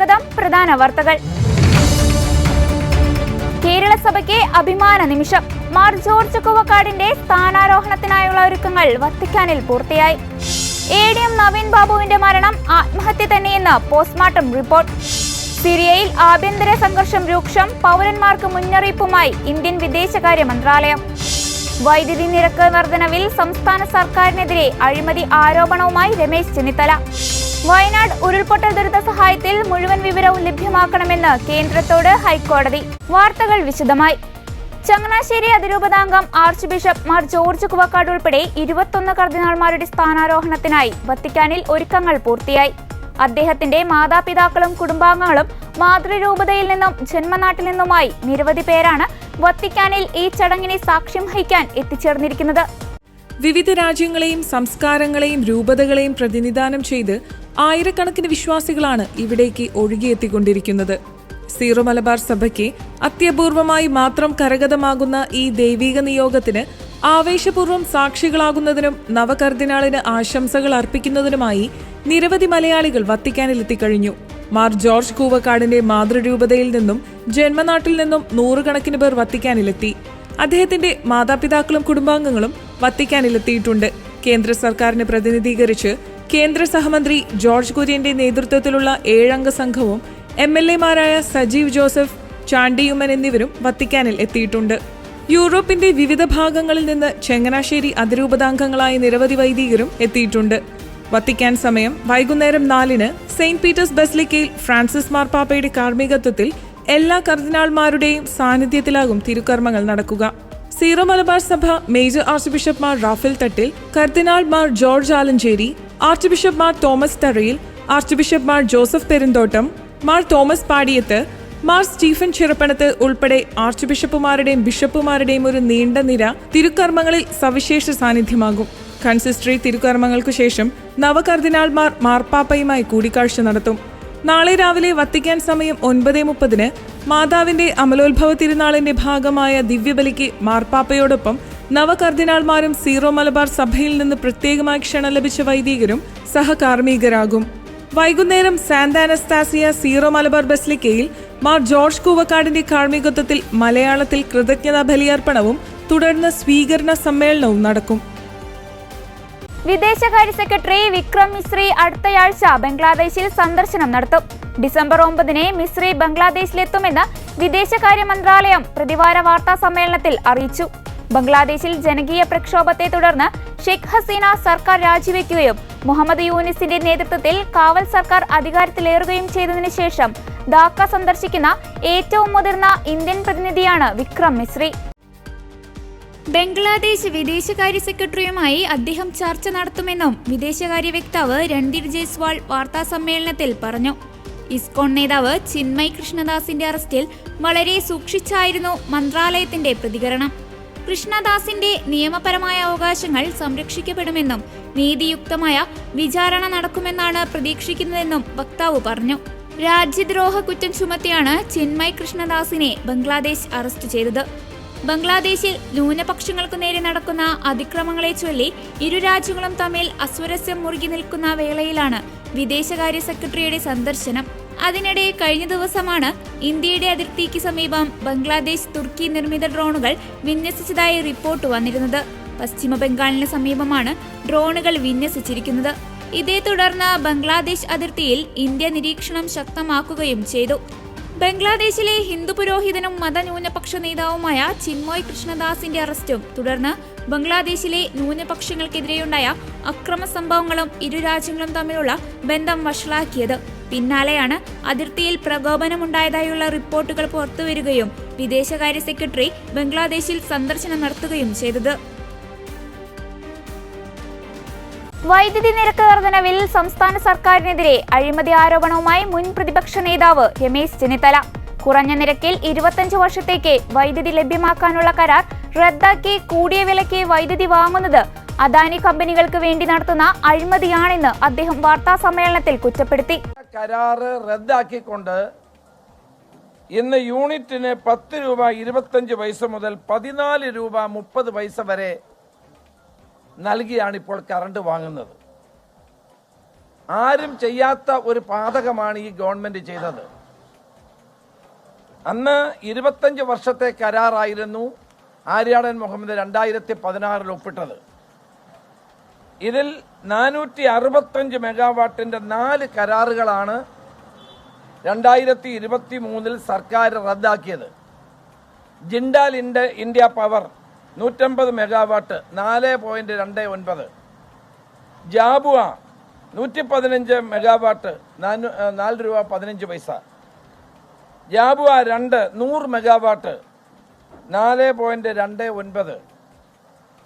സ്വാഗതം. പ്രധാന വാർത്തകൾ. കേരള സഭയ്ക്ക് അഭിമാന നിമിഷം. മാർ ജോർജ് കൂവക്കാടിന്റെ സ്ഥാനാരോഹണത്തിനായുള്ള ഒരുക്കങ്ങൾ വത്തിക്കാനിൽ പൂർത്തിയായി. ADM നവീൻ ബാബുവിന്റെ മരണം ആത്മഹത്യ തന്നെയെന്ന് പോസ്റ്റ്മോർട്ടം റിപ്പോർട്ട്. സിറിയയിൽ ആഭ്യന്തര സംഘർഷം രൂക്ഷം. പൗരന്മാർക്ക് മുന്നറിയിപ്പുമായി ഇന്ത്യൻ വിദേശകാര്യ മന്ത്രാലയം. വൈദ്യുതി നിരക്ക് വർധനവിൽ സംസ്ഥാന സർക്കാരിനെതിരെ അഴിമതി ആരോപണവുമായി രമേശ് ചെന്നിത്തല. വയനാട് ഉരുൾപൊട്ടൽ ദുരിത സഹായത്തിൽ മുഴുവൻ വിവരവും ലഭ്യമാക്കണമെന്ന് കേന്ദ്രത്തോട് ഹൈക്കോടതി. വാർത്തകൾ വിശദമായി. ചങ്ങനാശ്ശേരി അതിരൂപതാംഗം archbishop Mar George Koovakad ഉൾപ്പെടെ 21 കർദിനാൾമാരുടെ സ്ഥാനാരോഹണത്തിനായി വത്തിക്കാനിൽ ഒരുക്കങ്ങൾ പൂർത്തിയായി. അദ്ദേഹത്തിന്റെ മാതാപിതാക്കളും കുടുംബാംഗങ്ങളും മാതൃരൂപതയിൽ നിന്നും ജന്മനാട്ടിൽ നിന്നുമായി നിരവധി പേരാണ് വത്തിക്കാനിൽ ഈ ചടങ്ങിനെ സാക്ഷ്യം വഹിക്കാൻ എത്തിച്ചേർന്നിരിക്കുന്നത്. വിവിധ രാജ്യങ്ങളെയും സംസ്കാരങ്ങളെയും രൂപതകളെയും പ്രതിനിധാനം ചെയ്ത് ആയിരക്കണക്കിന് വിശ്വാസികളാണ് ഇവിടേക്ക് ഒഴുകിയെത്തിക്കൊണ്ടിരിക്കുന്നത്. സീറോ മലബാർ സഭയ്ക്ക് അത്യപൂർവമായി മാത്രം കരഗതമാകുന്ന ഈ ദൈവിക നിയോഗത്തിന് ആവേശപൂർവ്വം സാക്ഷികളാകുന്നതിനും നവകർദിനാളിന് ആശംസകൾ അർപ്പിക്കുന്നതിനുമായി നിരവധി മലയാളികൾ വത്തിക്കാനിൽ എത്തിക്കഴിഞ്ഞു. മാർ ജോർജ് കൂവക്കാടിന്റെ മാതൃരൂപതയിൽ നിന്നും ജന്മനാട്ടിൽ നിന്നും നൂറുകണക്കിന് പേർ വത്തിക്കാനിലെത്തി. അദ്ദേഹത്തിന്റെ മാതാപിതാക്കളും കുടുംബാംഗങ്ങളും വത്തിക്കാനിലെത്തിയിട്ടുണ്ട്. കേന്ദ്ര സർക്കാരിനെ പ്രതിനിധീകരിച്ച് കേന്ദ്ര സഹമന്ത്രി ജോർജ് കുര്യന്റെ നേതൃത്വത്തിലുള്ള 7 അംഗ സംഘവും MLA-മാരായ സജീവ് ജോസഫ്, ചാണ്ടിയുമ്മൻ എന്നിവരും വത്തിക്കാനിൽ എത്തിയിട്ടുണ്ട്. യൂറോപ്പിന്റെ വിവിധ ഭാഗങ്ങളിൽ നിന്ന് ചങ്ങനാശ്ശേരി അതിരൂപതാംഗങ്ങളായ നിരവധി വൈദികരും എത്തിയിട്ടുണ്ട്. വത്തിക്കാൻ സമയം വൈകുന്നേരം 4-ന് സെയിന്റ് പീറ്റേഴ്സ് ബസിലിക്കയിൽ ഫ്രാൻസിസ് മാർപ്പാപ്പയുടെ കാർമ്മികത്വത്തിൽ എല്ലാ കർദിനാൾമാരുടെയും സാന്നിധ്യത്തിലാകും തിരുക്കർമ്മങ്ങൾ നടക്കുക. സീറോ മലബാർ സഭ major archbishop Mar Raphael Thattil, കർദിനാൾ Mar George Alencherry, archbishop Mar Thomas Tharayil, archbishop Mar Joseph Perumthottam, Mar Thomas Padiyath, Mar Stephen Chirappanath ഉൾപ്പെടെ ആർച്ച് ബിഷപ്പുമാരുടെയും ബിഷപ്പുമാരുടെയും ഒരു നീണ്ട നിര തിരുക്കർമ്മങ്ങളിൽ സവിശേഷ സാന്നിധ്യമാകും. കൺസിസ്റ്ററി തിരുക്കർമ്മങ്ങൾക്കു ശേഷം നവകർദിനാൾമാർ മാർപ്പാപ്പയുമായി കൂടിക്കാഴ്ച നടത്തും. നാളെ രാവിലെ വത്തിക്കാൻ സമയം 9:30-ന് മാതാവിന്റെ അമലോത്ഭവ തിരുനാളിന്റെ ഭാഗമായ ദിവ്യബലിക്ക് മാർപ്പാപ്പയോടൊപ്പം നവകർദിനാൾമാരും സീറോ മലബാർ സഭയിൽ നിന്ന് പ്രത്യേകമായി ക്ഷണം ലഭിച്ച വൈദികരും സഹകാർമ്മികരാകും. വൈകുന്നേരം സാന്താ അനസ്താസിയ സീറോ മലബാർ ബസിലിക്കയിൽ മാർ ജോർജ് കൂവക്കാടിന്റെ കാർമ്മികത്വത്തിൽ മലയാളത്തിൽ കൃതജ്ഞതാ ബലിയർപ്പണവും തുടർന്ന് സ്വീകരണ സമ്മേളനവും നടക്കും. വിദേശകാര്യ സെക്രട്ടറി വിക്രം മിശ്രി അടുത്തയാഴ്ച ബംഗ്ലാദേശിൽ സന്ദർശനം നടത്തും. ഡിസംബർ 9-ന് മിശ്രി ബംഗ്ലാദേശിലെത്തുമെന്ന് വിദേശകാര്യ മന്ത്രാലയം പ്രതിവാര വാർത്താ സമ്മേളനത്തിൽ അറിയിച്ചു. ബംഗ്ലാദേശിൽ ജനകീയ പ്രക്ഷോഭത്തെ തുടർന്ന് ഷെയ്ഖ് ഹസീന സർക്കാർ രാജിവെക്കുകയും മുഹമ്മദ് യൂനിസിന്റെ നേതൃത്വത്തിൽ കാവൽ സർക്കാർ അധികാരത്തിലേറുകയും ചെയ്തതിനു ശേഷം ധാക്ക സന്ദർശിക്കുന്ന ഏറ്റവും മുതിർന്ന ഇന്ത്യൻ പ്രതിനിധിയാണ് വിക്രം മിശ്രി. ബംഗ്ലാദേശ് വിദേശകാര്യ സെക്രട്ടറിയുമായി അദ്ദേഹം ചർച്ച നടത്തുമെന്നും വിദേശകാര്യ വക്താവ് രൺധീർ ജയ്സ്വാൾ വാർത്താ സമ്മേളനത്തിൽ പറഞ്ഞു. ഇസ്കോൺ നേതാവ് ചിന്മയ് കൃഷ്ണദാസിന്റെ അറസ്റ്റിൽ വളരെ സൂക്ഷിച്ചായിരുന്നു മന്ത്രാലയത്തിന്റെ പ്രതികരണം. കൃഷ്ണദാസിന്റെ നിയമപരമായ അവകാശങ്ങൾ സംരക്ഷിക്കപ്പെടുമെന്നും നീതിയുക്തമായ വിചാരണ നടക്കുമെന്നാണ് പ്രതീക്ഷിക്കുന്നതെന്നും വക്താവ് പറഞ്ഞു. രാജ്യദ്രോഹ കുറ്റം ചുമത്തിയാണ് ചിന്മയ് കൃഷ്ണദാസിനെ ബംഗ്ലാദേശ് അറസ്റ്റ് ചെയ്തത്. ബംഗ്ലാദേശിൽ ന്യൂനപക്ഷങ്ങൾക്കു നേരെ നടക്കുന്ന അതിക്രമങ്ങളെ ചൊല്ലി ഇരു രാജ്യങ്ങളും തമ്മിൽ അസ്വരസ്യം മുറുകി നിൽക്കുന്ന വേളയിലാണ് വിദേശകാര്യ സെക്രട്ടറിയുടെ സന്ദർശനം. അതിനിടെ കഴിഞ്ഞ ദിവസമാണ് ഇന്ത്യയുടെ അതിർത്തിക്ക് സമീപം ബംഗ്ലാദേശ് തുർക്കി നിർമ്മിത ഡ്രോണുകൾ വിന്യസിച്ചതായി റിപ്പോർട്ട് വന്നിരുന്നത്. പശ്ചിമ ബംഗാളിന് സമീപമാണ് ഡ്രോണുകൾ വിന്യസിച്ചിരിക്കുന്നത്. ഇതേ തുടർന്ന് ബംഗ്ലാദേശ് അതിർത്തിയിൽ ഇന്ത്യ നിരീക്ഷണം ശക്തമാക്കുകയും ചെയ്തു. ബംഗ്ലാദേശിലെ ഹിന്ദു പുരോഹിതനും മതന്യൂനപക്ഷ നേതാവുമായ ചിന്മയ് കൃഷ്ണദാസിന്റെ അറസ്റ്റും തുടർന്ന് ബംഗ്ലാദേശിലെ ന്യൂനപക്ഷങ്ങൾക്കെതിരെയുണ്ടായ അക്രമ സംഭവങ്ങളും ഇരു രാജ്യങ്ങളും തമ്മിലുള്ള ബന്ധം വഷളാക്കിയത്. പിന്നാലെയാണ് അതിർത്തിയിൽ പ്രകോപനമുണ്ടായതായുള്ള റിപ്പോർട്ടുകൾ പുറത്തുവരികയും വിദേശകാര്യ സെക്രട്ടറി ബംഗ്ലാദേശിൽ സന്ദർശനം നടത്തുകയും ചെയ്തത്. വൈദ്യുതി നിരക്ക് വർധനവിൽ സംസ്ഥാന സർക്കാരിനെതിരെ അഴിമതി ആരോപണവുമായി മുൻ പ്രതിപക്ഷ നേതാവ് രമേശ് ചെന്നിത്തല. കുറഞ്ഞ നിരക്കിൽ 25 വർഷത്തേക്ക് വൈദ്യുതി ലഭ്യമാക്കാനുള്ള കരാർ റദ്ദാക്കി കൂടിയ വിലയ്ക്ക് വൈദ്യുതി വാങ്ങുന്നത് അദാനി കമ്പനികൾക്ക് വേണ്ടി നടത്തുന്ന അഴിമതിയാണെന്ന് അദ്ദേഹം വാർത്താ സമ്മേളനത്തിൽ കുറ്റപ്പെടുത്തി. കരാർ റദ്ദാക്കിക്കൊണ്ട് ഇന്ന് യൂണിറ്റിന് 10 രൂപ 25 പൈസ മുതൽ 14 രൂപ 30 പൈസ വരെ നൽകിയാണ് ഇപ്പോൾ കറണ്ട് വാങ്ങുന്നത്. ആരും ചെയ്യാത്ത ഒരു പാതകമാണ് ഈ ഗവൺമെന്റ് ചെയ്തത്. അന്ന് 25 വർഷത്തെ കരാറായിരുന്നു ആര്യാടൻ മുഹമ്മദ് 2016 ഒപ്പിട്ടത്. ഇതിൽ 465 മെഗാവാട്ടിന്റെ 4 കരാറുകളാണ് 2023 സർക്കാർ റദ്ദാക്കിയത്. Jindal India power 150 megawatt 4.29, Jhabua 115 megawatt 4 രൂപ 15 പൈസ, Jhabua 2 100 megawatt 4.29,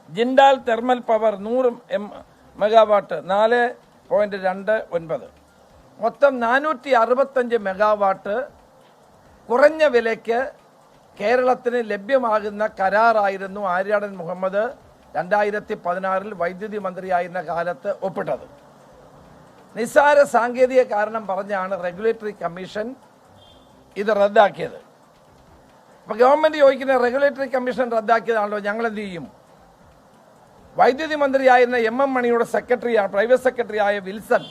Jindal thermal power 100 megawatt 4.29, മൊത്തം 465 മെഗാവാട്ട് കുറഞ്ഞ വിലയ്ക്ക് കേരളത്തിന് ലഭ്യമാകുന്ന കരാറായിരുന്നു ആര്യാടൻ മുഹമ്മദ് 2016 വൈദ്യുതി മന്ത്രിയായിരുന്ന കാലത്ത് ഒപ്പിട്ടത്. നിസ്സാര സാങ്കേതിക കാരണം പറഞ്ഞാണ് റെഗുലേറ്ററി കമ്മീഷൻ ഇത് റദ്ദാക്കിയത്. അപ്പോൾ ഗവൺമെന്റ് ചോദിക്കുന്ന റെഗുലേറ്ററി കമ്മീഷൻ റദ്ദാക്കിയതാണല്ലോ, ഞങ്ങൾ എന്ത് ചെയ്യും? വൈദ്യുതി മന്ത്രിയായിരുന്ന MM മണിയുടെ സെക്രട്ടറിയാണ്, പ്രൈവറ്റ് സെക്രട്ടറി ആയ വിൽസൺ,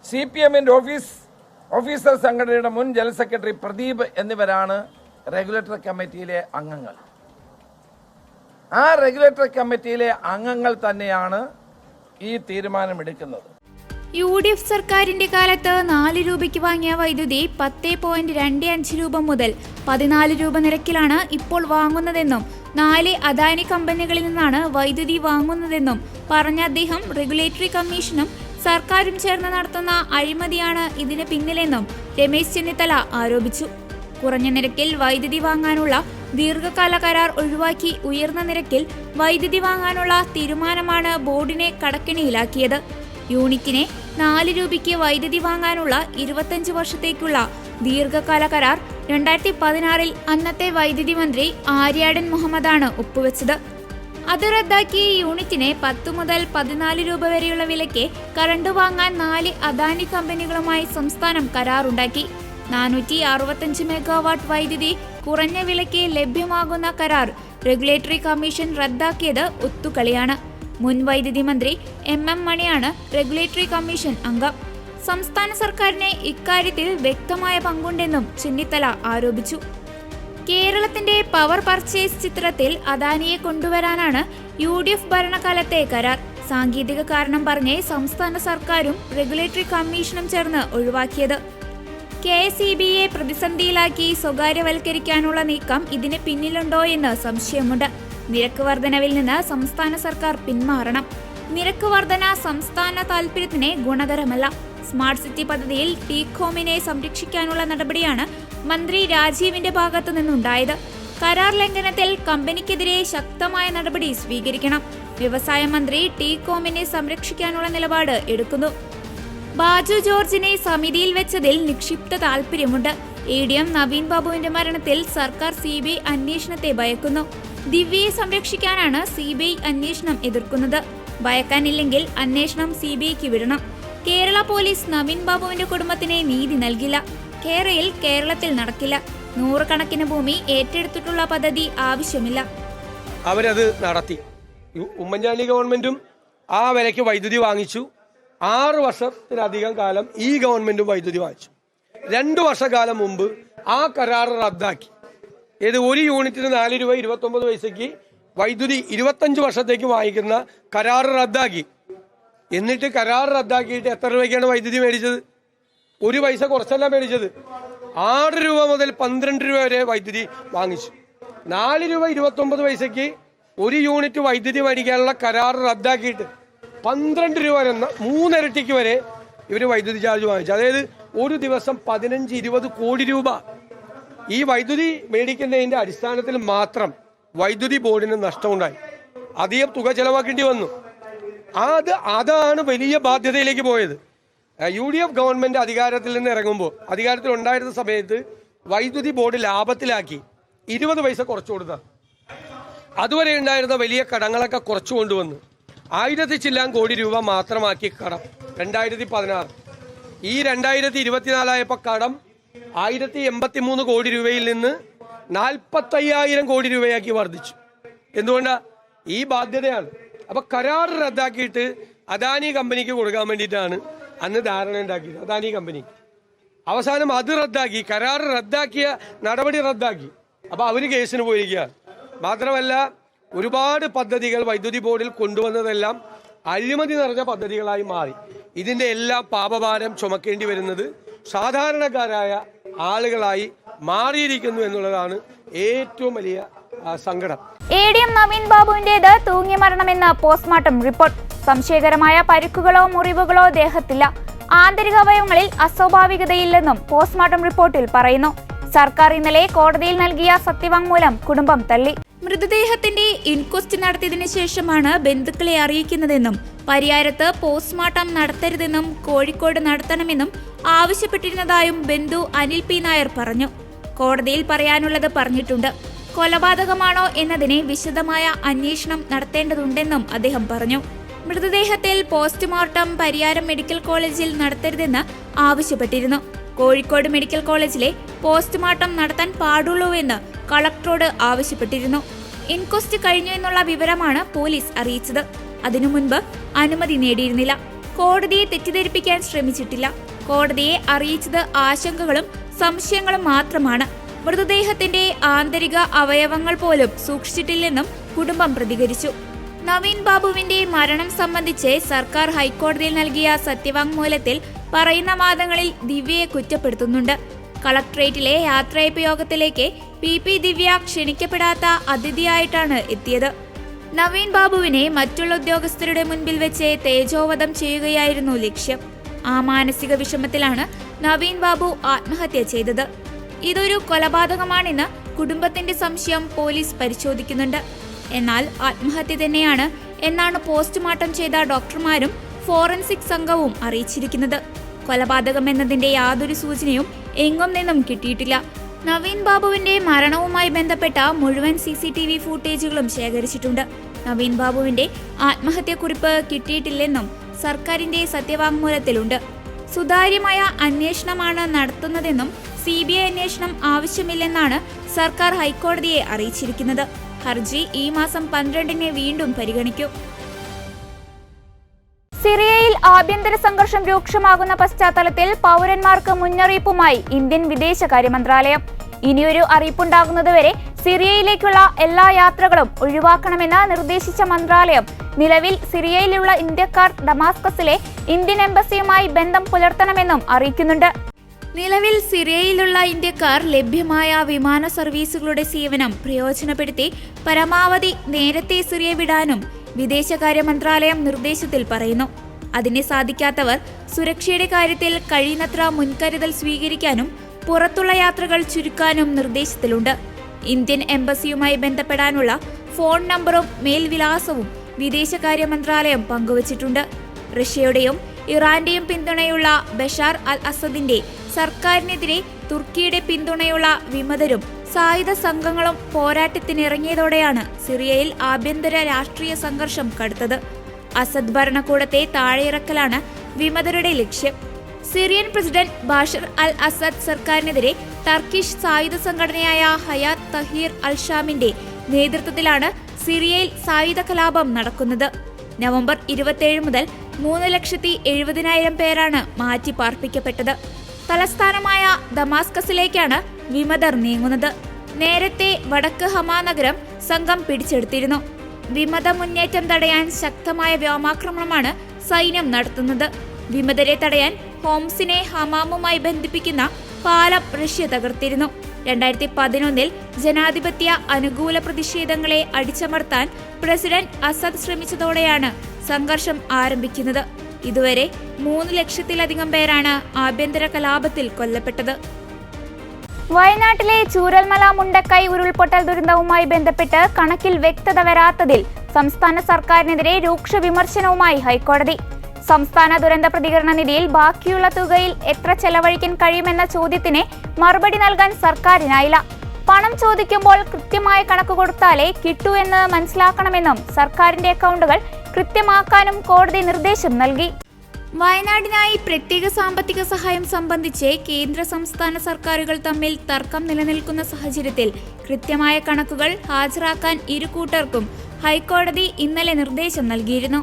CPMന്റെ ഓഫീസർ സംഘടനയുടെ മുൻ ജനറൽ സെക്രട്ടറി പ്രദീപ് എന്നിവരാണ് റെഗുലേറ്ററി കമ്മിറ്റിയിലെ അംഗങ്ങൾ. ആ റെഗുലേറ്ററി കമ്മിറ്റിയിലെ അംഗങ്ങൾ തന്നെയാണ് ഈ തീരുമാനമെടുക്കുന്നത്. UDF സർക്കാരിന്റെ കാലത്ത് 4 രൂപയ്ക്ക് വാങ്ങിയ വൈദ്യുതി 10.25 രൂപ മുതൽ 14 രൂപ നിരക്കിലാണ് ഇപ്പോൾ വാങ്ങുന്നതെന്നും 4 അദാനി കമ്പനികളിൽ നിന്നാണ് വൈദ്യുതി വാങ്ങുന്നതെന്നും പറഞ്ഞ അദ്ദേഹം റെഗുലേറ്ററി കമ്മീഷനും സർക്കാരും ചേർന്ന് നടത്തുന്ന അഴിമതിയാണ് ഇതിന് പിന്നിലെന്നും രമേശ് ചെന്നിത്തല ആരോപിച്ചു. കുറഞ്ഞ നിരക്കിൽ വൈദ്യുതി വാങ്ങാനുള്ള ദീർഘകാല കരാർ ഒഴിവാക്കി ഉയർന്ന നിരക്കിൽ വൈദ്യുതി വാങ്ങാനുള്ള തീരുമാനമാണ് ബോർഡിനെ കടക്കെണിയിലാക്കിയത്. യൂണിറ്റിനെ 4 രൂപയ്ക്ക് വൈദ്യുതി വാങ്ങാനുള്ള 25 വർഷത്തേക്കുള്ള ദീർഘകാല കരാർ 2016 അന്നത്തെ വൈദ്യുതി മന്ത്രി ആര്യാടൻ മുഹമ്മദാണ് ഒപ്പുവെച്ചത്. അത് റദ്ദാക്കി യൂണിറ്റിനെ 10 മുതൽ 14 രൂപ വരെയുള്ള വിലയ്ക്ക് കറണ്ട് വാങ്ങാൻ 4 അദാനി കമ്പനികളുമായി സംസ്ഥാനം കരാറുണ്ടാക്കി. 465 മെഗാവാട്ട് വൈദ്യുതി കുറഞ്ഞ വിലയ്ക്ക് ലഭ്യമാകുന്ന കരാർ റെഗുലേറ്ററി കമ്മീഷൻ റദ്ദാക്കിയത് ഒത്തുകളിയാണ്. മുൻ വൈദ്യുതി മന്ത്രി MM മണിയാണ് റെഗുലേറ്ററി കമ്മീഷൻ അംഗം. സംസ്ഥാന സർക്കാരിന് ഇക്കാര്യത്തിൽ വ്യക്തമായ പങ്കുണ്ടെന്നും ചെന്നിത്തല ആരോപിച്ചു. കേരളത്തിന്റെ പവർ പർച്ചേസ് ചിത്രത്തിൽ അദാനിയെ കൊണ്ടുവരാനാണ് UDF ഭരണകാലത്തെ കരാർ. സാങ്കേതിക കാരണം പറഞ്ഞ് സംസ്ഥാന സർക്കാരും റെഗുലേറ്ററി കമ്മീഷനും ചേർന്ന് ഒഴിവാക്കിയത്. KSEBയെ പ്രതിസന്ധിയിലാക്കി സ്വകാര്യവൽക്കരിക്കാനുള്ള നീക്കം ഇതിന് പിന്നിലുണ്ടോ എന്ന് സംശയമുണ്ട്. നിരക്ക് വർധനവിൽ നിന്ന് സംസ്ഥാന സർക്കാർ പിന്മാറണം. നിരക്ക് വർധന സംസ്ഥാന താൽപര്യത്തിന് ഗുണകരമല്ല. സ്മാർട്ട് സിറ്റി പദ്ധതിയിൽ ടീകോമിനെ സംരക്ഷിക്കാനുള്ള നടപടിയാണ് മന്ത്രി രാജീവിന്റെ ഭാഗത്തു നിന്നുണ്ടായത്. കരാർ ലംഘനത്തിൽ കമ്പനിക്കെതിരെ ശക്തമായ നടപടി സ്വീകരിക്കണം. വ്യവസായ മന്ത്രി ടീകോമിനെ സംരക്ഷിക്കാനുള്ള നിലപാട് എടുക്കുന്നു. ബാജു ജോർജിനെ സമിതിയിൽ വെച്ചതിൽ നിക്ഷിപ്ത താൽപര്യമുണ്ട്. ADM നവീൻ ബാബുവിന്റെ മരണത്തിൽ സർക്കാർ CBI അന്വേഷണത്തെ ഭയക്കുന്നു. ദിവ്യയെ സംരക്ഷിക്കാനാണ് CBI അന്വേഷണം എതിർക്കുന്നത്. ഭയക്കാനില്ലെങ്കിൽ അന്വേഷണം CBIക്ക് വിടണം. കേരള പോലീസ് നവീൻ ബാബുവിന്റെ കുടുംബത്തിന് നീതി നൽകില്ല. കേരളത്തിൽ നടക്കില്ല. 100 കണക്കിന് ഭൂമി ഏറ്റെടുത്തിട്ടുള്ള പദ്ധതി ആവശ്യമില്ല. അവരത് നടത്തി. ഉമ്മൻചാണ്ടി ഗവൺമെന്റും ആ വിലയ്ക്ക് വൈദ്യുതി വാങ്ങിച്ചു. 6 വർഷത്തിലധികം കാലം ഈ ഗവൺമെന്റും വൈദ്യുതി വാങ്ങിച്ചു. 2 വർഷക്കാലം മുമ്പ് ആ കരാർ റദ്ദാക്കി. ഒരു യൂണിറ്റിന് 4 രൂപ 29 പൈസയ്ക്ക് വൈദ്യുതി 25 വർഷത്തേക്ക് വാങ്ങിക്കുന്ന കരാർ റദ്ദാക്കി. എന്നിട്ട് കരാർ റദ്ദാക്കിയിട്ട് എത്ര രൂപയ്ക്കാണ് വൈദ്യുതി മേടിച്ചത്? 1 പൈസ കുറച്ചല്ല മേടിച്ചത്. 6 രൂപ മുതൽ 12 രൂപ വരെ വൈദ്യുതി വാങ്ങിച്ചു. 4 രൂപ 29 പൈസയ്ക്ക് 1 യൂണിറ്റ് വൈദ്യുതി മേടിക്കാനുള്ള കരാർ റദ്ദാക്കിയിട്ട് 12 രൂപ എന്ന 3 ഇരട്ടിക്ക് വരെ ഇവർ വൈദ്യുതി ചാർജ് വാങ്ങിച്ചു. അതായത് ഒരു ദിവസം 15-20 കോടി രൂപ ഈ വൈദ്യുതി മേടിക്കുന്നതിന്റെ അടിസ്ഥാനത്തിൽ മാത്രം വൈദ്യുതി ബോർഡിന് നഷ്ടമുണ്ടായി. അധികം തുക ചെലവാക്കേണ്ടി വന്നു. അതാണ് വലിയ ബാധ്യതയിലേക്ക് പോയത്. UDF ഗവൺമെന്റ് അധികാരത്തിൽ നിന്ന് ഇറങ്ങുമ്പോൾ, അധികാരത്തിൽ ഉണ്ടായിരുന്ന സമയത്ത് വൈദ്യുതി ബോർഡ് ലാഭത്തിലാക്കി 20 പൈസ കുറച്ചു കൊടുത്ത. അതുവരെ ഉണ്ടായിരുന്ന വലിയ കടങ്ങളൊക്കെ കുറച്ചു കൊണ്ടുവന്നു 1000 ചില്ലാൻ കോടി രൂപ മാത്രമാക്കി കടം 2016. ഈ 2024 ആയപ്പോൾ കടം 1083 കോടി രൂപയിൽ നിന്ന് 45,000 കോടി രൂപയാക്കി വർദ്ധിച്ചു. എന്തുകൊണ്ടാ? ഈ ബാധ്യതയാണ്. അപ്പൊ കരാർ റദ്ദാക്കിയിട്ട് അദാനി കമ്പനിക്ക് കൊടുക്കാൻ വേണ്ടിയിട്ടാണ് അന്ന് ധാരണ ഉണ്ടാക്കിയത്. അദാനി കമ്പനി അവസാനം അത് റദ്ദാക്കി, കരാർ റദ്ദാക്കിയ നടപടി റദ്ദാക്കി. അപ്പോൾ അവർ കേസിന് പോയിരിക്കുകയാണ്. മാത്രമല്ല ഒരുപാട് പദ്ധതികൾ വൈദ്യുതി ബോർഡിൽ കൊണ്ടുവന്നതെല്ലാം അഴിമതി നിറഞ്ഞ പദ്ധതികളായി മാറി. ഇതിന്റെ എല്ലാം പാപഭാരം ചുമക്കേണ്ടി വരുന്നത് സാധാരണക്കാരായ ആളുകളായി മാറിയിരിക്കുന്നു എന്നുള്ളതാണ് ഏറ്റവും വലിയ സങ്കടം. ADM നവീൻ ബാബുവിന്റേത് തൂങ്ങി മരണമെന്ന് പോസ്റ്റ്മോർട്ടം റിപ്പോർട്ട്. സംശയകരമായ പരിക്കുകളോ മുറിവുകളോ ദേഹത്തില്ല. ആന്തരിക അവയവങ്ങളിൽ അസ്വാഭാവികതയില്ലെന്നും പോസ്റ്റ്മോർട്ടം റിപ്പോർട്ടിൽ പറയുന്നു. സർക്കാർ ഇന്നലെ കോടതിയിൽ നൽകിയ സത്യവാങ്മൂലം കുടുംബം തള്ളി. മൃതദേഹത്തിന്റെ ഇൻക്വസ്റ്റ് നടത്തിയതിനു ശേഷമാണ് ബന്ധുക്കളെ അറിയിക്കുന്നതെന്നും പരിയാരത്ത് പോസ്റ്റ്മോർട്ടം നടത്തരുതെന്നും കോഴിക്കോട് നടത്തണമെന്നും ആവശ്യപ്പെട്ടിരുന്നതായും ബന്ധു അനിൽ പി നായർ പറഞ്ഞു. കോടതിയിൽ പറയാനുള്ളത് പറഞ്ഞിട്ടുണ്ട്. കൊലപാതകമാണോ എന്നതിനെ വിശദമായ അന്വേഷണം നടത്തേണ്ടതുണ്ടെന്നും അദ്ദേഹം പറഞ്ഞു. മൃതദേഹത്തിൽ പോസ്റ്റ്മോർട്ടം പരിയാരം മെഡിക്കൽ കോളേജിൽ നടത്തരുതെന്ന് ആവശ്യപ്പെട്ടിരുന്നു. കോഴിക്കോട് മെഡിക്കൽ കോളേജിലെ പോസ്റ്റ്മോർട്ടം നടത്താൻ പാടുള്ളൂവെന്ന് കളക്ടറോട് ആവശ്യപ്പെട്ടിരുന്നു. ഇൻക്വസ്റ്റ് കഴിഞ്ഞു എന്നുള്ള വിവരമാണ് പോലീസ് അറിയിച്ചത്. അതിനു മുൻപ് അനുമതി നേടിയിരുന്നില്ല. കോടതിയെ തെറ്റിദ്ധരിപ്പിക്കാൻ ശ്രമിച്ചിട്ടില്ല. കോടതിയെ അറിയിച്ചത് ആശങ്കകളും സംശയങ്ങളും മാത്രമാണ്. മൃതദേഹത്തിന്റെ ആന്തരിക അവയവങ്ങൾ പോലും സൂക്ഷിച്ചിട്ടില്ലെന്നും കുടുംബം പ്രതികരിച്ചു. നവീൻ ബാബുവിന്റെ മരണം സംബന്ധിച്ച് സർക്കാർ ഹൈക്കോടതിയിൽ നൽകിയ സത്യവാങ്മൂലത്തിൽ പറയുന്ന വാദങ്ങളിൽ ദിവ്യയെ കുറ്റപ്പെടുത്തുന്നുണ്ട്. കളക്ടറേറ്റിലെ യാത്രയയപ്പ് യോഗത്തിലേക്ക് PP ദിവ്യ ക്ഷണിക്കപ്പെടാത്ത അതിഥിയായിട്ടാണ് എത്തിയത്. നവീൻ ബാബുവിനെ മറ്റുള്ള ഉദ്യോഗസ്ഥരുടെ മുൻപിൽ വെച്ച് തേജോവധം ചെയ്യുകയായിരുന്നു ലക്ഷ്യം. ആ മാനസിക വിഷമത്തിലാണ് നവീൻ ബാബു ആത്മഹത്യ ചെയ്തത്. ഇതൊരു കൊലപാതകമാണെന്ന് കുടുംബത്തിന്റെ സംശയം പോലീസ് പരിശോധിക്കുന്നുണ്ട്. എന്നാൽ ആത്മഹത്യ തന്നെയാണ് എന്നാണ് പോസ്റ്റ്മോർട്ടം ചെയ്ത ഡോക്ടർമാരും ഫോറൻസിക് സംഘവും അറിയിച്ചിരിക്കുന്നത്. കൊലപാതകം എന്നതിന്റെ യാതൊരു സൂചനയും എങ്ങും നിന്നും കിട്ടിയിട്ടില്ല. നവീൻ ബാബുവിന്റെ മരണവുമായി ബന്ധപ്പെട്ട മുഴുവൻ CCTV ഫൂട്ടേജുകളും ശേഖരിച്ചിട്ടുണ്ട്. നവീൻ ബാബുവിന്റെ ആത്മഹത്യക്കുറിപ്പ് കിട്ടിയിട്ടില്ലെന്നും സർക്കാരിന്റെ സത്യവാങ്മൂലത്തിലുണ്ട്. സുതാര്യമായ അന്വേഷണമാണ് നടത്തുന്നതെന്നും CBI അന്വേഷണം ആവശ്യമില്ലെന്നാണ് സർക്കാർ ഹൈക്കോടതിയെ അറിയിച്ചിരിക്കുന്നത്. ഹർജി ഈ മാസം 12-ന് വീണ്ടും പരിഗണിക്കും. സിറിയയിൽ ആഭ്യന്തര സംഘർഷം രൂക്ഷമാകുന്ന പശ്ചാത്തലത്തിൽ പൗരന്മാർക്ക് മുന്നറിയിപ്പുമായി ഇന്ത്യൻ വിദേശകാര്യ മന്ത്രാലയം. ഇനിയൊരു അറിയിപ്പുണ്ടാകുന്നതുവരെ സിറിയയിലേക്കുള്ള എല്ലാ യാത്രകളും ഒഴിവാക്കണമെന്ന് നിർദ്ദേശിച്ച മന്ത്രാലയം നിലവിൽ സിറിയയിലുള്ള ഇന്ത്യക്കാർ ഡമാസ്കസിലെ ഇന്ത്യൻ എംബസിയുമായി ബന്ധം പുലർത്തണമെന്നും അറിയിക്കുന്നുണ്ട്. നിലവിൽ സിറിയയിലുള്ള ഇന്ത്യക്കാർ ലഭ്യമായ വിമാന സർവീസുകളുടെ സേവനം പ്രയോജനപ്പെടുത്തി പരമാവധി നേരത്തെ സിറിയ വിടാനും വിദേശകാര്യ മന്ത്രാലയം നിർദ്ദേശത്തിൽ പറയുന്നു. അതിന് സാധിക്കാത്തവർ സുരക്ഷയുടെ കാര്യത്തിൽ കഴിയുന്നത്ര മുൻകരുതൽ സ്വീകരിക്കാനും പുറത്തുള്ള യാത്രകൾ ചുരുക്കാനും നിർദ്ദേശത്തിലുണ്ട്. ഇന്ത്യൻ എംബസിയുമായി ബന്ധപ്പെടാനുള്ള ഫോൺ നമ്പറും മേൽവിലാസവും വിദേശകാര്യ മന്ത്രാലയം പങ്കുവച്ചിട്ടുണ്ട്. റഷ്യയുടെയും ഇറാന്റെയും പിന്തുണയുള്ള ബഷാർ അൽ അസദിന്റെ സർക്കാരിനെതിരെ തുർക്കിയുടെ പിന്തുണയുള്ള വിമതരും സായുധ സംഘങ്ങളും പോരാട്ടത്തിനിറങ്ങിയതോടെയാണ് സിറിയയിൽ ആഭ്യന്തര രാഷ്ട്രീയ സംഘർഷം കടുത്തത്. അസദ് ഭരണകൂടത്തെ താഴെയിറക്കലാണ് വിമതരുടെ ലക്ഷ്യം. Syrian president Bashar al Assad സർക്കാരിനെതിരെ ടർക്കിഷ് സായുധ സംഘടനയായ ഹയാത്ത് തഹീർ അൽ ഷാമിന്റെ നേതൃത്വത്തിലാണ് സിറിയയിൽ സായുധ കലാപം നടക്കുന്നത്. നവംബർ 27 മുതൽ 3,70,000 പേരാണ് മാറ്റി പാർപ്പിക്കപ്പെട്ടത്. തലസ്ഥാനമായ ദമാസ്കസിലേക്കാണ് വിമതർ നീങ്ങുന്നത്. നേരത്തെ വടക്ക് ഹമാ നഗരം സംഘം പിടിച്ചെടുത്തിരുന്നു. വിമത മുന്നേറ്റം തടയാൻ ശക്തമായ വ്യോമാക്രമണമാണ് സൈന്യം നടത്തുന്നത്. വിമതരെ തടയാൻ ഹോംസിനെ ഹമാമുമായി ബന്ധിപ്പിക്കുന്ന പാലം റഷ്യ തകർത്തിരുന്നു. 2011 ജനാധിപത്യ അനുകൂല പ്രതിഷേധങ്ങളെ അടിച്ചമർത്താൻ പ്രസിഡന്റ് അസദ് ശ്രമിച്ചതോടെയാണ് സംഘർഷം ആരംഭിക്കുന്നത്. ഇതുവരെ 3 ലക്ഷത്തിലധികം പേരാണ് ആഭ്യന്തര കലാപത്തിൽ കൊല്ലപ്പെട്ടത്. വയനാട്ടിലെ ചൂരൽമല മുണ്ടക്കൈ ഉരുൾപൊട്ടൽ ദുരന്തവുമായി ബന്ധപ്പെട്ട് കണക്കിൽ വ്യക്തത വരാത്തതിൽ സംസ്ഥാന സർക്കാരിനെതിരെ രൂക്ഷ വിമർശനവുമായി ഹൈക്കോടതി. സംസ്ഥാന ദുരന്ത പ്രതികരണ നിധിയിൽ ബാക്കിയുള്ള തുകയിൽ എത്ര ചെലവഴിക്കാൻ കഴിയുമെന്ന ചോദ്യത്തിന് മറുപടി നൽകാൻ സർക്കാരിനായില്ല. പണം ചോദിക്കുമ്പോൾ കൃത്യമായ കണക്ക് കൊടുത്താലേ കിട്ടൂ എന്ന് മനസ്സിലാക്കണമെന്നും സർക്കാരിന്റെ അക്കൗണ്ടുകൾ കൃത്യമാക്കാനും കോടതി നിർദ്ദേശം നൽകി. വയനാടിനായി പ്രത്യേക സാമ്പത്തിക സഹായം സംബന്ധിച്ച് കേന്ദ്ര സംസ്ഥാന സർക്കാരുകൾ തമ്മിൽ തർക്കം നിലനിൽക്കുന്ന സാഹചര്യത്തിൽ കൃത്യമായ കണക്കുകൾ ഹാജരാക്കാൻ ഇരു കൂട്ടർക്കും ഹൈക്കോടതി ഇന്നലെ നിർദ്ദേശം നൽകിയിരുന്നു.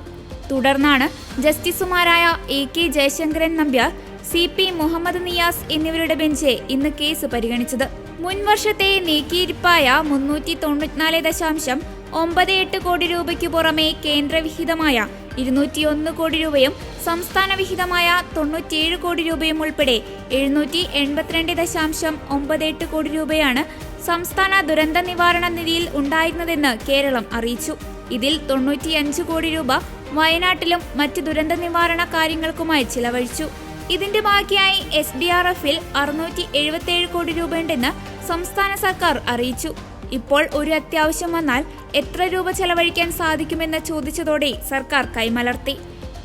തുടർന്നാണ് ജസ്റ്റിസുമാരായ AK ജയശങ്കരൻ നമ്പ്യാർ, CP മുഹമ്മദ് നിയാസ് എന്നിവരുടെ ബെഞ്ച് ഇന്ന് കേസ് പരിഗണിച്ചത്. മുൻ വർഷത്തെ നീക്കിയിരിപ്പായ 394.98 കോടി രൂപയ്ക്കു പുറമെ കേന്ദ്രവിഹിതമായ 201 കോടി രൂപയും സംസ്ഥാന വിഹിതമായ 97 കോടി രൂപയും ഉൾപ്പെടെ 782.98 കോടി രൂപയാണ് സംസ്ഥാന ദുരന്ത നിവാരണ നിധിയിൽ ഉണ്ടായിരുന്നതെന്ന് കേരളം അറിയിച്ചു. ഇതിൽ 95 കോടി രൂപ വയനാട്ടിലും മറ്റ് ദുരന്ത നിവാരണ കാര്യങ്ങൾക്കുമായി ചിലവഴിച്ചു. ഇതിന്റെ ബാക്കിയായി SDRF-ൽ 677 കോടി രൂപയുണ്ടെന്ന് സംസ്ഥാന സർക്കാർ അറിയിച്ചു. ഇപ്പോൾ ഒരു അത്യാവശ്യം വന്നാൽ എത്ര രൂപ ചെലവഴിക്കാൻ സാധിക്കുമെന്ന് ചോദിച്ചതോടെ സർക്കാർ കൈമലർത്തി.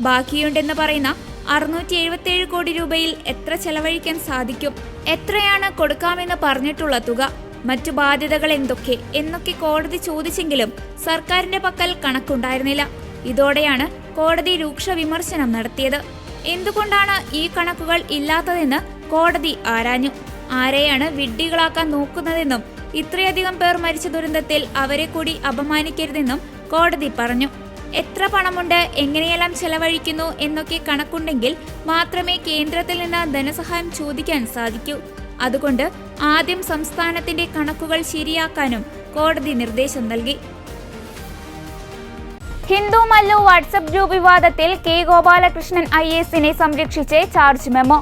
ബാക്കിയുണ്ടെന്ന് പറയുന്ന 677 കോടി രൂപയിൽ എത്ര ചെലവഴിക്കാൻ സാധിക്കും, എത്രയാണ് കൊടുക്കാമെന്ന് പറഞ്ഞിട്ടുള്ള തുക, മറ്റു ബാധ്യതകൾ എന്തൊക്കെ എന്നൊക്കെ കോടതി ചോദിച്ചെങ്കിലും സർക്കാരിന്റെ പക്കൽ കണക്കുണ്ടായിരുന്നില്ല. ഇതോടെയാണ് കോടതി രൂക്ഷ വിമർശനം നടത്തിയത്. എന്തുകൊണ്ടാണ് ഈ കണക്കുകൾ ഇല്ലാത്തതെന്ന് കോടതി ആരാഞ്ഞു. ആരെയാണ് വിഡ്ഢികളാക്കാൻ നോക്കുന്നതെന്നും ഇത്രയധികം പേർ മരിച്ച ദുരന്തത്തിൽ അവരെ കൂടി അപമാനിക്കരുതെന്നും കോടതി പറഞ്ഞു. എത്ര പണമുണ്ട്, എങ്ങനെയെല്ലാം ചെലവഴിക്കുന്നു എന്നൊക്കെ കണക്കുണ്ടെങ്കിൽ മാത്രമേ കേന്ദ്രത്തിൽ നിന്ന് ധനസഹായം ചോദിക്കാൻ സാധിക്കൂ. അതുകൊണ്ട് ആദ്യം സംസ്ഥാനത്തിന്റെ കണക്കുകൾ ശരിയാക്കാനും കോടതി നിർദ്ദേശം നൽകി. ഹിന്ദു മല്ലു വാട്സ്ആപ്പ് ഗ്രൂപ്പ് വിവാദത്തിൽ K ഗോപാലകൃഷ്ണൻ IAS-നെ സംരക്ഷിച്ച് ചാർജ് മെമ്മോ.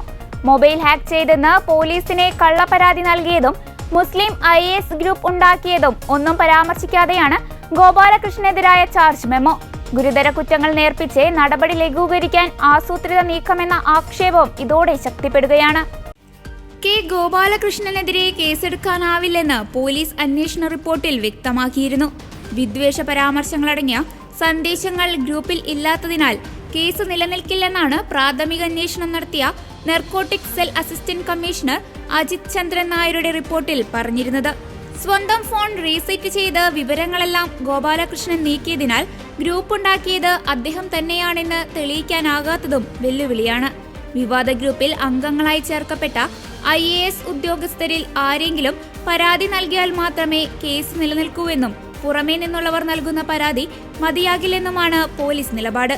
മൊബൈൽ ഹാക്ക് ചെയ്തെന്ന് പോലീസിനെ കള്ളപ്പരാതി നൽകിയതും മുസ്ലിം IAS ഗ്രൂപ്പ് ഉണ്ടാക്കിയതും ഒന്നും പരാമർശിക്കാതെയാണ് ഗോപാലകൃഷ്ണനെതിരായ ചാർജ് മെമ്മോ. ഗുരുതര കുറ്റങ്ങൾ നേർപ്പിച്ച് നടപടി ലഘൂകരിക്കാൻ ആസൂത്രിത നീക്കമെന്ന ആക്ഷേപം ഇതോടെ ശക്തിപ്പെടുകയാണ്. K ഗോപാലകൃഷ്ണനെതിരെ കേസെടുക്കാനാവില്ലെന്ന് പോലീസ് അന്വേഷണ റിപ്പോർട്ടിൽ വ്യക്തമാക്കിയിരുന്നു. വിദ്വേഷ പരാമർശങ്ങളടങ്ങിയ സന്ദേശങ്ങൾ ഗ്രൂപ്പിൽ ഇല്ലാത്തതിനാൽ കേസ് നിലനിൽക്കില്ലെന്നാണ് പ്രാഥമിക അന്വേഷണം നടത്തിയ narcotic cell assistant commissioner Ajith Chandran നായരുടെ റിപ്പോർട്ടിൽ പറഞ്ഞിരുന്നത്. സ്വന്തം ഫോൺ റീസെറ്റ് ചെയ്ത് വിവരങ്ങളെല്ലാം ഗോപാലകൃഷ്ണൻ നീക്കിയതിനാൽ ഗ്രൂപ്പ് ഉണ്ടാക്കിയത് അദ്ദേഹം തന്നെയാണെന്ന് തെളിയിക്കാനാകാത്തതും വെല്ലുവിളിയാണ്. വിവാദ ഗ്രൂപ്പിൽ അംഗങ്ങളായി ചേർക്കപ്പെട്ട IAS ഉദ്യോഗസ്ഥരിൽ ആരെങ്കിലും പരാതി നൽകിയാൽ മാത്രമേ കേസ് നിലനിൽക്കൂവെന്നും പുറമേ നിന്നുള്ളവർ നൽകുന്ന പരാതി മതിയാകില്ലെന്നുമാണ് പോലീസ് നിലപാട്.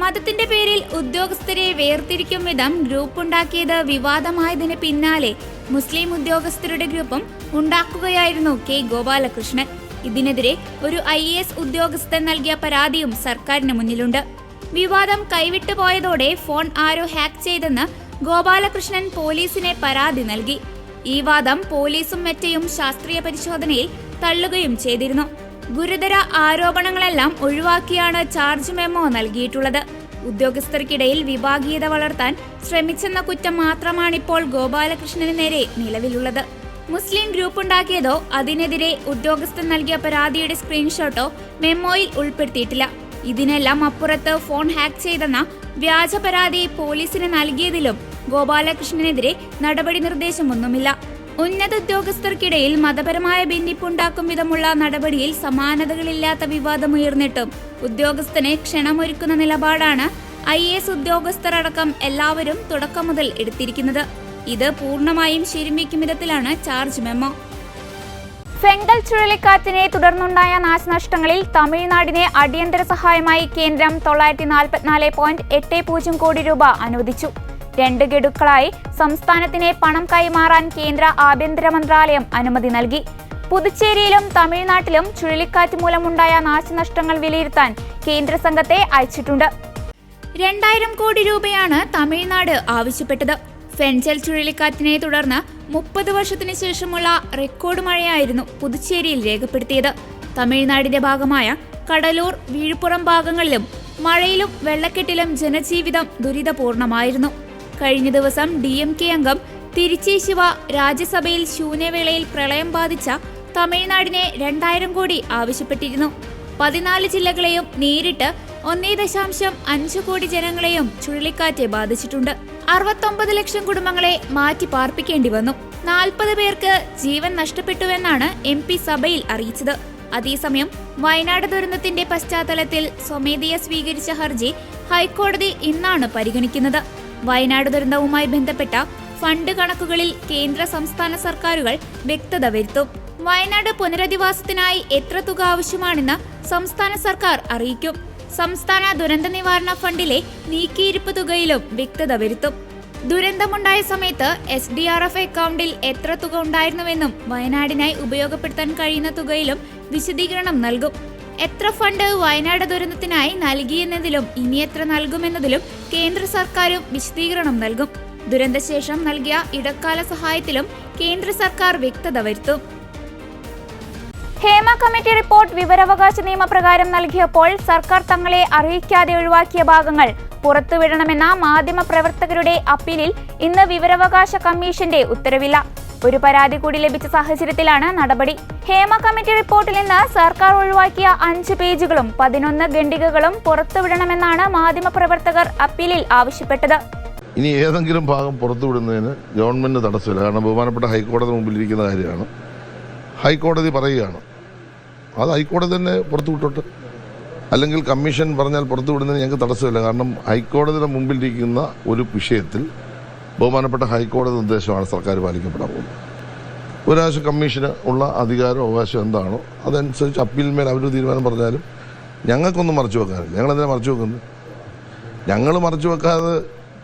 മതത്തിന്റെ പേരിൽ ഉദ്യോഗസ്ഥരെ വേർതിരിക്കും വിധം ഗ്രൂപ്പ് ഉണ്ടാക്കിയത് വിവാദമായതിന് പിന്നാലെ മുസ്ലിം ഉദ്യോഗസ്ഥരുടെ ഗ്രൂപ്പും ഉണ്ടാക്കുകയായിരുന്നു K ഗോപാലകൃഷ്ണൻ. ഇതിനെതിരെ ഒരു IAS ഉദ്യോഗസ്ഥൻ നൽകിയ പരാതിയും സർക്കാരിന് മുന്നിലുണ്ട്. വിവാദം കൈവിട്ടു പോയതോടെ ഫോൺ ആരോ ഹാക്ക് ചെയ്തെന്ന് ഗോപാലകൃഷ്ണൻ പോലീസിനെ പരാതി നൽകി. ഈ വാദം പോലീസും മെറ്റയും ശാസ്ത്രീയ പരിശോധനയിൽ തള്ളുകയും ചെയ്തിരുന്നു. ഗുരുതര ആരോപണങ്ങളെല്ലാം ഒഴിവാക്കിയാണ് ചാർജ് മെമ്മോ നൽകിയിട്ടുള്ളത്. ഉദ്യോഗസ്ഥർക്കിടയിൽ വിഭാഗീയത വളർത്താൻ ശ്രമിച്ചെന്ന കുറ്റം മാത്രമാണിപ്പോൾ ഗോപാലകൃഷ്ണന് നേരെ നിലവിലുള്ളത്. മുസ്ലിം ഗ്രൂപ്പ് ഉണ്ടാക്കിയതോ അതിനെതിരെ ഉദ്യോഗസ്ഥൻ നൽകിയ പരാതിയുടെ സ്ക്രീൻഷോട്ടോ മെമ്മോയിൽ ഉൾപ്പെടുത്തിയിട്ടില്ല. ഇതിനെല്ലാം അപ്പുറത്ത് ഫോൺ ഹാക്ക് ചെയ്തെന്ന വ്യാജ പരാതി പോലീസിന് നൽകിയതിലും ഗോപാലകൃഷ്ണനെതിരെ നടപടി നിർദ്ദേശമൊന്നുമില്ല. ഉന്നത ഉദ്യോഗസ്ഥർക്കിടയിൽ മതപരമായ ഭിന്നിപ്പുണ്ടാക്കും വിധമുള്ള നടപടിയിൽ സമാനതകളില്ലാത്ത വിവാദമുയർന്നിട്ടും ഉദ്യോഗസ്ഥന് ക്ഷണമൊരുക്കുന്ന നിലപാടാണ് IAS ഉദ്യോഗസ്ഥർ അടക്കം എല്ലാവരും തുടക്കം മുതൽ എടുത്തിരിക്കുന്നത്. ഇത് പൂർണ്ണമായും ശരിവയ്ക്കും വിധത്തിലാണ് ചാർജ് മെമ്മോ. ഫെങ്കൽ ചുഴലിക്കാറ്റിനെ തുടർന്നുണ്ടായ നാശനഷ്ടങ്ങളിൽ തമിഴ്നാടിനെ അടിയന്തര സഹായമായി കേന്ദ്രം 944.80 കോടി രൂപ അനുവദിച്ചു. 2 ഗഡുക്കളായി സംസ്ഥാനത്തിന് പണം കൈമാറാൻ കേന്ദ്ര ആഭ്യന്തര മന്ത്രാലയം അനുമതി നൽകി. പുതുച്ചേരിയിലും തമിഴ്നാട്ടിലും ചുഴലിക്കാറ്റ് മൂലമുണ്ടായ നാശനഷ്ടങ്ങൾ വിലയിരുത്താൻ കേന്ദ്ര സംഘത്തെ അയച്ചിട്ടുണ്ട്. 2000 കോടി രൂപയാണ് തമിഴ്നാട് ആവശ്യപ്പെട്ടത്. ഫെൻജൽ ചുഴലിക്കാറ്റിനെ തുടർന്ന് 30 വർഷത്തിന് ശേഷമുള്ള റെക്കോർഡ് മഴയായിരുന്നു പുതുച്ചേരിയിൽ രേഖപ്പെടുത്തിയത്. തമിഴ്നാടിന്റെ ഭാഗമായ കടലൂർ, വിഴുപ്പുറം ഭാഗങ്ങളിലും മഴയിലും വെള്ളക്കെട്ടിലും ജനജീവിതം ദുരിതപൂർണമായിരുന്നു. കഴിഞ്ഞ ദിവസം DMK അംഗം തിരുച്ചി ശിവ രാജ്യസഭയിൽ ശൂന്യവേളയിൽ പ്രളയം ബാധിച്ച തമിഴ്നാടിനെ 2000 കോടി ആവശ്യപ്പെട്ടിരുന്നു. 14 ജില്ലകളെയും നേരിട്ട് 1.5 കോടി ജനങ്ങളെയും ചുഴലിക്കാറ്റ് ബാധിച്ചിട്ടുണ്ട്. 69 ലക്ഷം കുടുംബങ്ങളെ മാറ്റി പാർപ്പിക്കേണ്ടി വന്നു. 40 പേർക്ക് ജീവൻ നഷ്ടപ്പെട്ടുവെന്നാണ് MP സഭയിൽ അറിയിച്ചത്. അതേസമയം വയനാട് ദുരന്തത്തിന്റെ പശ്ചാത്തലത്തിൽ സ്വമേധയാ സ്വീകരിച്ച ഹർജി ഹൈക്കോടതി ഇന്നാണ് പരിഗണിക്കുന്നത്. വയനാട് ദുരന്തവുമായി ബന്ധപ്പെട്ട ഫണ്ട് കണക്കുകളിൽ കേന്ദ്ര സംസ്ഥാന സർക്കാരുകൾ വ്യക്തത വരുത്തും. വയനാട് പുനരധിവാസത്തിനായി എത്ര തുക ആവശ്യമാണെന്ന് സംസ്ഥാന സർക്കാർ അറിയിക്കും. സംസ്ഥാന ദുരന്ത നിവാരണ ഫണ്ടിലെ നീക്കിയിരിപ്പ് തുകയിലും വ്യക്തത വരുത്തും. ദുരന്തമുണ്ടായ സമയത്ത് SDRF അക്കൗണ്ടിൽ എത്ര തുക ഉണ്ടായിരുന്നുവെന്നും വയനാടിനായി ഉപയോഗപ്പെടുത്താൻ കഴിയുന്ന തുകയിലും വിശദീകരണം നൽകും. എത്ര ഫണ്ട് വയനാട് ദുരന്തത്തിനായി നൽകിയെന്നതിലും ഇനി എത്ര നൽകുമെന്നതിലും കേന്ദ്ര സർക്കാരും വിശദീകരണം നൽകും. ദുരന്തശേഷം നൽകിയ ഇടക്കാല സഹായത്തിലും കേന്ദ്ര സർക്കാർ വ്യക്തത വരുത്തും. ഹേമ കമ്മിറ്റി റിപ്പോർട്ട് വിവരാവകാശ നിയമപ്രകാരം നൽകിയപ്പോൾ സർക്കാർ തങ്ങളെ അറിയിക്കാതെ ഒഴിവാക്കിയ ഭാഗങ്ങൾ പുറത്തുവിടണമെന്ന മാധ്യമപ്രവർത്തകരുടെ അപ്പീലിൽ ഇന്ന് വിവരാവകാശ കമ്മീഷന്റെ ഉത്തരവില്ല. ഒരു പരാതി കൂടി ലഭിച്ച സാഹചര്യത്തിലാണ് നടപടി. ഹേമ കമ്മിറ്റി റിപ്പോർട്ടിൽ നിന്ന് സർക്കാർ ഒഴിവാക്കിയ 5 പേജുകളും 11 ഖണ്ഡികകളും പുറത്തുവിടണമെന്നാണ് മാധ്യമപ്രവർത്തകർ അപ്പീലിൽ ആവശ്യപ്പെട്ടത്. ഇനി ഏതെങ്കിലും ഭാഗം പുറത്തുവിടുന്നതിന് ഗവൺമെന്റിന് തടസ്സമില്ല. കാരണം ബഹുമാനപ്പെട്ട ഹൈക്കോടതി മുമ്പിലിരിക്കുന്ന കാര്യമാണ്. ഹൈക്കോടതി പറയുകയാണ്, അത് ഹൈക്കോടതി തന്നെ പുറത്തുവിട്ടോട്ട്. അല്ലെങ്കിൽ കമ്മീഷൻ പറഞ്ഞാൽ പുറത്തുവിടുന്നതിന് ഞങ്ങൾക്ക് തടസ്സമില്ല. കാരണം ഹൈക്കോടതിയുടെ മുമ്പിലിരിക്കുന്ന ഒരു വിഷയത്തിൽ ബഹുമാനപ്പെട്ട ഹൈക്കോടതി നിർദ്ദേശമാണ് സർക്കാർ പാലിക്കപ്പെടാൻ പോകുന്നത്. ഒരാഴ്ച കമ്മീഷന് ഉള്ള അധികാരം അവകാശം എന്താണോ അതനുസരിച്ച് അപ്പീലിന്മേൽ അവരൊരു തീരുമാനം പറഞ്ഞാലും ഞങ്ങൾക്കൊന്നും മറച്ചു വെക്കാനില്ല. ഞങ്ങളെന്തിനാ മറച്ചു വെക്കുന്നത്? ഞങ്ങൾ മറച്ചു വെക്കാതെ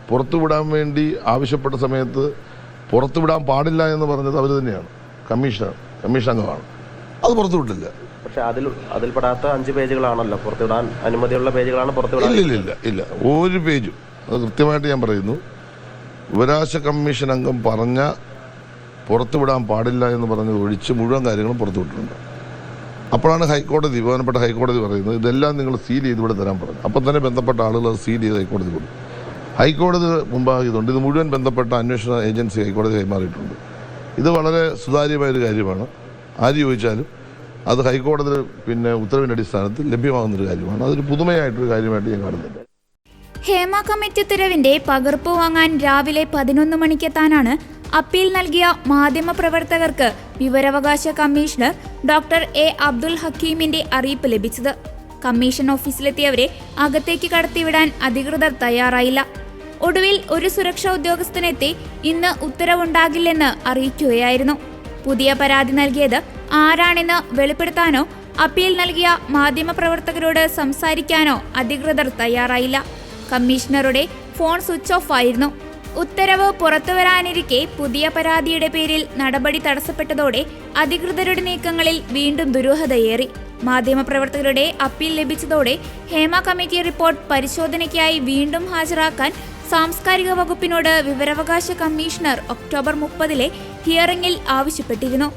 പുറത്തുവിടാൻ വേണ്ടി ആവശ്യപ്പെട്ട സമയത്ത് പുറത്തുവിടാൻ പാടില്ല എന്ന് പറഞ്ഞത് അവർ തന്നെയാണ്. കമ്മീഷൻ അംഗമാണ്. അത് പുറത്തുവിട്ടില്ല. പക്ഷെ അതിൽപ്പെടാത്ത 5 പേജുകളാണല്ലോ പുറത്തുവിടാൻ അനുമതിയുള്ള പേജുകളാണ് പുറത്തുവിടാൻ. ഇല്ല ഒരു പേജും. അത് കൃത്യമായിട്ട് ഞാൻ പറയുന്നു. വിവരാവകാശ കമ്മീഷൻ അംഗം പറഞ്ഞ പുറത്തുവിടാൻ പാടില്ല എന്ന് പറഞ്ഞത് ഒഴിച്ച് മുഴുവൻ കാര്യങ്ങളും പുറത്തുവിട്ടിട്ടുണ്ട്. അപ്പോഴാണ് ബഹുമാനപ്പെട്ട ഹൈക്കോടതി പറയുന്നത് ഇതെല്ലാം നിങ്ങൾ സീൽ ചെയ്ത് ഇവിടെ തരാൻ പറഞ്ഞു. അപ്പം തന്നെ ബന്ധപ്പെട്ട ആളുകൾ അത് സീൽ ചെയ്ത് ഹൈക്കോടതി കൊടുത്തു. ഹൈക്കോടതി മുമ്പാകിയതുകൊണ്ട് ഇത് മുഴുവൻ ബന്ധപ്പെട്ട അന്വേഷണ ഏജൻസി ഹൈക്കോടതി കൈമാറിയിട്ടുണ്ട്. ഇത് വളരെ സുതാര്യമായൊരു കാര്യമാണ്. ആര് ചോദിച്ചാലും അത് ഹൈക്കോടതി ഉത്തരവിൻ്റെ അടിസ്ഥാനത്തിൽ ലഭ്യമാകുന്നൊരു കാര്യമാണ്. അതൊരു പുതുമയായിട്ടൊരു കാര്യമായിട്ട് ഞാൻ കാണുന്നുണ്ട്. ഹേമ കമ്മിറ്റി ഉത്തരവിന്റെ പകർപ്പ് വാങ്ങാൻ രാവിലെ 11 മണിക്കെത്താനാണ് അപ്പീൽ നൽകിയ മാധ്യമപ്രവർത്തകർക്ക് വിവരാവകാശ കമ്മീഷണർ ഡോക്ടർ എ അബ്ദുൽ ഹക്കീമിന്റെ അറിയിപ്പ് ലഭിച്ചത്. കമ്മീഷൻ ഓഫീസിലെത്തിയവരെ അകത്തേക്ക് കടത്തിവിടാൻ അധികൃതർ തയ്യാറായില്ല. ഒടുവിൽ ഒരു സുരക്ഷാ ഉദ്യോഗസ്ഥനെത്തി ഇന്ന് ഉത്തരവുണ്ടാകില്ലെന്ന് അറിയിക്കുകയായിരുന്നു. പുതിയ പരാതി നൽകിയത് ആരാണെന്ന് വെളിപ്പെടുത്താനോ അപ്പീൽ നൽകിയ മാധ്യമപ്രവർത്തകരോട് സംസാരിക്കാനോ അധികൃതർ തയ്യാറായില്ല. കമ്മീഷണറുടെ ഫോൺ സ്വിച്ച് ഓഫ് ആയിരുന്നു. ഉത്തരവ് പുറത്തുവരാനിരിക്കെ പുതിയ പരാതിയുടെ പേരിൽ നടപടി തടസ്സപ്പെട്ടതോടെ അധികൃതരുടെ നീക്കങ്ങളിൽ വീണ്ടും ദുരൂഹതയേറി. മാധ്യമപ്രവർത്തകരുടെ അപ്പീൽ ലഭിച്ചതോടെ ഹേമ കമ്മിറ്റി റിപ്പോർട്ട് പരിശോധനയ്ക്കായി വീണ്ടും ഹാജരാക്കാൻ സാംസ്കാരിക വകുപ്പിനോട് വിവരാവകാശ കമ്മീഷണർ ഒക്ടോബർ 30 ഹിയറിംഗിൽ ആവശ്യപ്പെട്ടിരുന്നു.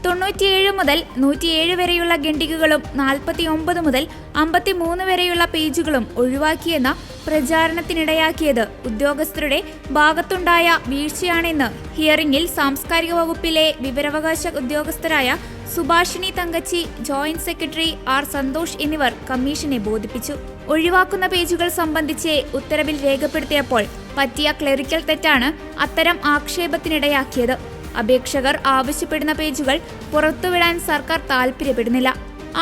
97 മുതൽ 107 വരെയുള്ള ഖണ്ഡികകളും 49 മുതൽ 53 വരെയുള്ള പേജുകളും ഒഴിവാക്കിയെന്ന പ്രചാരണത്തിനിടയാക്കിയത് ഉദ്യോഗസ്ഥരുടെ ഭാഗത്തുണ്ടായ വീഴ്ചയാണെന്ന് ഹിയറിംഗിൽ സാംസ്കാരിക വകുപ്പിലെ വിവരാവകാശ ഉദ്യോഗസ്ഥരായ Subhashini Thankachi, joint secretary R Santhosh എന്നിവർ കമ്മീഷനെ ബോധിപ്പിച്ചു. ഒഴിവാക്കുന്ന പേജുകൾ സംബന്ധിച്ച് ഉത്തരവിൽ രേഖപ്പെടുത്തിയപ്പോൾ പറ്റിയ ക്ലറിക്കൽ തെറ്റാണ് അത്തരം ആക്ഷേപത്തിനിടയാക്കിയത്. അപേക്ഷകർ ആവശ്യപ്പെടുന്ന പേജുകൾ പുറത്തുവിടാൻ സർക്കാർ താൽപര്യപ്പെടുന്നില്ല.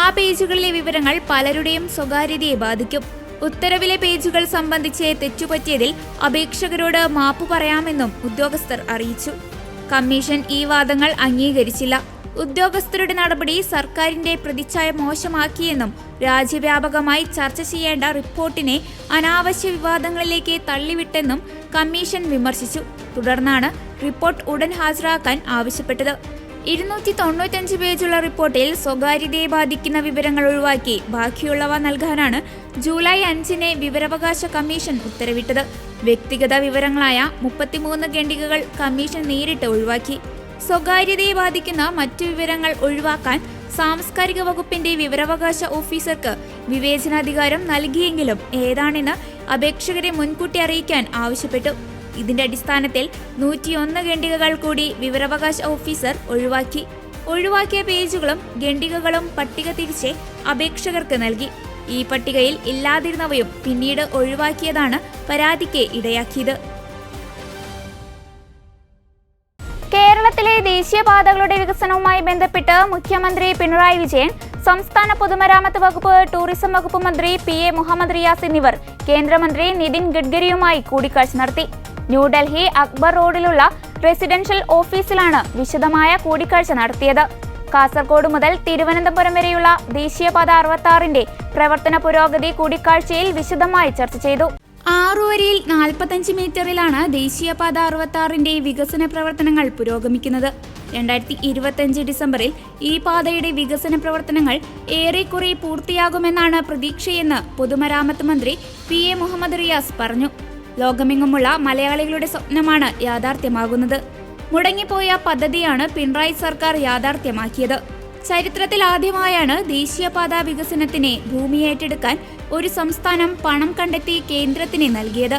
ആ പേജുകളിലെ വിവരങ്ങൾ പലരുടെയും സ്വകാര്യതയെ ബാധിക്കും. ഉത്തരവിലെ പേജുകൾ സംബന്ധിച്ച് തെറ്റുപറ്റിയതിൽ അപേക്ഷകരോട് മാപ്പു പറയാമെന്നും ഉദ്യോഗസ്ഥർ അറിയിച്ചു. കമ്മീഷൻ ഈ വാദങ്ങൾ അംഗീകരിച്ചില്ല. ഉദ്യോഗസ്ഥരുടെ നടപടി സർക്കാരിന്റെ പ്രതിച്ഛായ മോശമാക്കിയെന്നും രാജ്യവ്യാപകമായി ചർച്ച ചെയ്യേണ്ട റിപ്പോർട്ടിനെ അനാവശ്യ വിവാദങ്ങളിലേക്ക് തള്ളിവിട്ടെന്നും കമ്മീഷൻ വിമർശിച്ചു. തുടർന്നാണ് റിപ്പോർട്ട് ഉടൻ ഹാജരാക്കാൻ ആവശ്യപ്പെട്ടത്. 295 പേജുള്ള റിപ്പോർട്ടിൽ സ്വകാര്യതയെ ബാധിക്കുന്ന വിവരങ്ങൾ ഒഴിവാക്കി ബാക്കിയുള്ളവ നൽകാനാണ് ജൂലൈ 5 വിവരാവകാശ കമ്മീഷൻ ഉത്തരവിട്ടത്. വ്യക്തിഗത വിവരങ്ങളായ 33 ഖണ്ഡികകൾ കമ്മീഷൻ നേരിട്ട് ഒഴിവാക്കി. സ്വകാര്യതയെ ബാധിക്കുന്ന മറ്റു വിവരങ്ങൾ ഒഴിവാക്കാൻ സാംസ്കാരിക വകുപ്പിന്റെ വിവരാവകാശ ഓഫീസർക്ക് വിവേചനാധികാരം നൽകിയെങ്കിലും ഏതാണെന്ന് അപേക്ഷകരെ മുൻകൂട്ടി അറിയിക്കാൻ ആവശ്യപ്പെട്ടു. ഇതിന്റെ അടിസ്ഥാനത്തിൽ 101 ഖണ്ഡികകൾ കൂടി വിവരാവകാശ ഓഫീസർ ഒഴിവാക്കി. ഒഴിവാക്കിയ പേജുകളും ഖണ്ഡികകളും പട്ടിക തിരിച്ച് അപേക്ഷകർക്ക് നൽകി. ഈ പട്ടികയിൽ ഇല്ലാതിരുന്നവയും പിന്നീട് ഒഴിവാക്കിയതാണ് പരാതിക്ക് ഇടയാക്കിയത്. കേരളത്തിലെ ദേശീയപാതകളുടെ വികസനവുമായി ബന്ധപ്പെട്ട് മുഖ്യമന്ത്രി പിണറായി വിജയൻ, സംസ്ഥാന പൊതുമരാമത്ത് വകുപ്പ്, ടൂറിസം വകുപ്പ് മന്ത്രി PA മുഹമ്മദ് റിയാസ് എന്നിവർ കേന്ദ്രമന്ത്രി നിതിൻ ഗഡ്കരിയുമായി കൂടിക്കാഴ്ച നടത്തി. ന്യൂഡൽഹി അക്ബർ റോഡിലുള്ള റെസിഡൻഷ്യൽ ഓഫീസിലാണ് വിശദമായ കൂടിക്കാഴ്ച നടത്തിയത്. കാസർഗോഡ് മുതൽ തിരുവനന്തപുരം വരെയുള്ള ദേശീയപാത 66ന്റെ പ്രവർത്തന പുരോഗതി കൂടിക്കാഴ്ചയിൽ വിശദമായി ചർച്ച ചെയ്തു. 6 വരിയിൽ 45 മീറ്ററിലാണ് ദേശീയപാത 66ന്റെ വികസന പ്രവർത്തനങ്ങൾ പുരോഗമിക്കുന്നത്. 2025 ഡിസംബറിൽ ഈ പാതയുടെ വികസന പ്രവർത്തനങ്ങൾ ഏറെക്കുറെ പൂർത്തിയാകുമെന്നാണ് പ്രതീക്ഷയെന്ന് പൊതുമരാമത്ത് മന്ത്രി PA മുഹമ്മദ് റിയാസ് പറഞ്ഞു. ലോകമെങ്ങുമുള്ള മലയാളികളുടെ സ്വപ്നമാണ് യാഥാർത്ഥ്യമാകുന്നത്. മുടങ്ങിപ്പോയ പദ്ധതിയാണ് പിണറായി സർക്കാർ യാഥാർത്ഥ്യമാക്കിയത്. ചരിത്രത്തിൽ ആദ്യമായാണ് ദേശീയപാത വികസനത്തിന് ഭൂമി ഏറ്റെടുക്കാൻ ഒരു സംസ്ഥാനം പണം കണ്ടെത്തി കേന്ദ്രത്തിന് നൽകിയത്.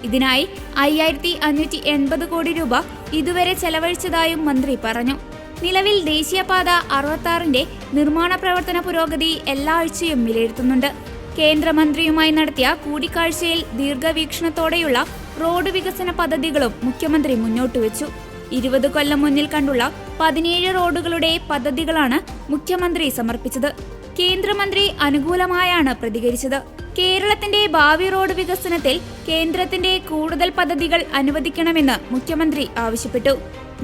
ഇതിനായി 5580 കോടി രൂപ ഇതുവരെ ചെലവഴിച്ചതായും മന്ത്രി പറഞ്ഞു. നിലവിൽ ദേശീയപാത 66ന്റെ നിർമ്മാണ പ്രവർത്തന പുരോഗതി എല്ലാ ആഴ്ചയും വിലയിരുത്തുന്നുണ്ട്. കേന്ദ്രമന്ത്രിയുമായി നടത്തിയ കൂടിക്കാഴ്ചയിൽ ദീർഘവീക്ഷണത്തോടെയുള്ള റോഡ് വികസന പദ്ധതികളും മുഖ്യമന്ത്രി മുന്നോട്ടുവച്ചു. 20 കൊല്ലം മുന്നിൽ കണ്ടുള്ള 17 റോഡുകളുടെ പദ്ധതികളാണ് മുഖ്യമന്ത്രി സമർപ്പിച്ചത്. കേന്ദ്രമന്ത്രി അനുകൂലമായാണ് പ്രതികരിച്ചത്. കേരളത്തിന്റെ ഭാവി റോഡ് വികസനത്തിൽ കേന്ദ്രത്തിന്റെ കൂടുതൽ പദ്ധതികൾ അനുവദിക്കണമെന്ന് മുഖ്യമന്ത്രി ആവശ്യപ്പെട്ടു.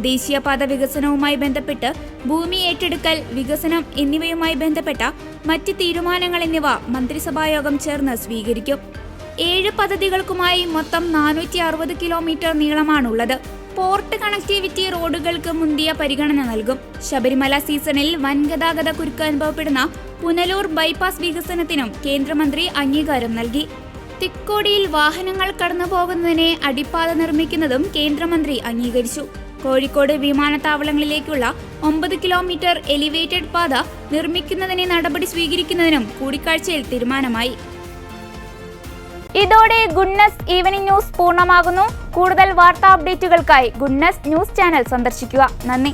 ദേശീയപാത വികസനവുമായി ബന്ധപ്പെട്ട് ഭൂമി ഏറ്റെടുക്കൽ, വികസനം എന്നിവയുമായി ബന്ധപ്പെട്ട മറ്റ് തീരുമാനങ്ങൾ എന്നിവ മന്ത്രിസഭായോഗം ചേർന്ന് സ്വീകരിക്കും. 7 പദ്ധതികൾക്കുമായി മൊത്തം 460 കിലോമീറ്റർ നീളമാണുള്ളത്. പോർട്ട് കണക്ടിവിറ്റി റോഡുകൾക്ക് മുന്തിയ പരിഗണന നൽകും. ശബരിമല സീസണിൽ വൻ ഗതാഗത കുരുക്ക് അനുഭവപ്പെടുന്ന പുനലൂർ ബൈപ്പാസ് വികസനത്തിനും കേന്ദ്രമന്ത്രി അംഗീകാരം നൽകി. തിക്കോടിയിൽ വാഹനങ്ങൾ കടന്നുപോകുന്നതിന് അടിപ്പാത നിർമ്മിക്കുന്നതും കേന്ദ്രമന്ത്രി അംഗീകരിച്ചു. കോഴിക്കോട് വിമാനത്താവളങ്ങളിലേക്കുള്ള 9 കിലോമീറ്റർ എലിവേറ്റഡ് പാത നിർമ്മിക്കുന്നതിന് നടപടി സ്വീകരിക്കുന്നതിനും കൂടിക്കാഴ്ചയിൽ തീരുമാനമായി. ഇതോടെ ഗുഡ്നസ് ഈവനിംഗ് ന്യൂസ് പൂർണ്ണമാകുന്നു. കൂടുതൽ വാർത്താ അപ്ഡേറ്റുകൾക്കായി ഗുഡ്നസ് ന്യൂസ് ചാനൽ സന്ദർശിക്കുക. നന്ദി.